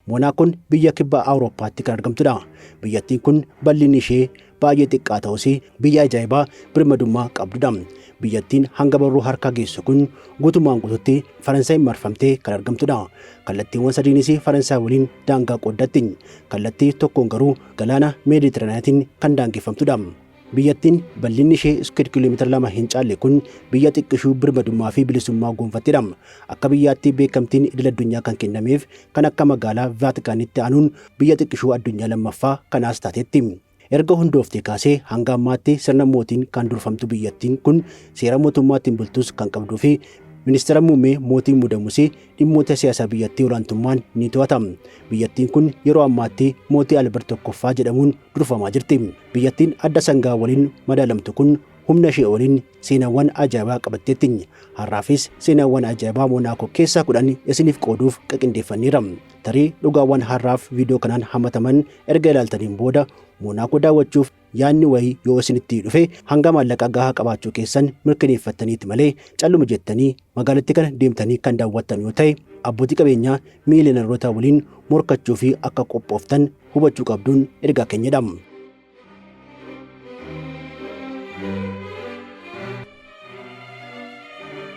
Monaakoon biyya kibba Awurooppaatti kan argamtudha. Biyyattiin kun bal'inni ishee baay'ee xiqqaa ta'us biyya ajaa'ibaa birmadummaa qabdudha. Biyyattiin hanga barruu harkaa geessu kun guutumaan guututti Faransaay marfamtee kan argamtudha. Kallattiiwwan sadiinis Faransaay waliin daangaa qooddatti. Kallattii tokkoon garuu galaana Meeditiraaniyaatiin kan daangeffamtudha. Biyyattiin bal'inni ishee iskuweer kiiloomeetira 2 hin caalle kun biyya xiqqishuu birmadummaa fi bilisummaa gonfattedha. Akka biyyaatti beekamtiin idil addunyaa kan kennameef kan akka magaalaa Vaatikaanitti aanuun biyya xiqqishuu addunyaa lammaffaa kanaas taatetti. Erga hundooftee kaasee hanga ammaatti sirna mootiin kan durfamtu biyyattiin kun seera mootummaatiin bultus kan qabduu fi ministeera muummee mootiin muudamus dhimmoota siyaasaa biyyattii olaantummaan ni to'ata. Biyyattiin kun yeroo ammaatti mootii Albeert tokkoffaa jedhamuun durfamaa jirti. Biyyattiin adda sangaa waliin madaalamtu kun humna ishee waliin seenaawwan ajaa'ibaa qabatteetti. Har'aafis seenaawwan ajaa'ibaa Monaakoo keessaa 10 isiniif qooduuf qindeeffanneerra. Tarii dhugaawwan har'aaf viidiyoo kanaan hamataman erga ilaaltaniin booda Monaakoo daawwachuuf yaadni wayii yoo isinitti dhufe hanga maallaqa gahaa qabaachuu keessan mirkaneeffattaniiti malee calluma jettanii magaalattii kana deemtanii kan daawwattan yoo ta'e abbootii qabeenyaa miiliyoonaroota waliin morkachuu fi akka qophooftan hubachuu qabduun ergaa keenyadha.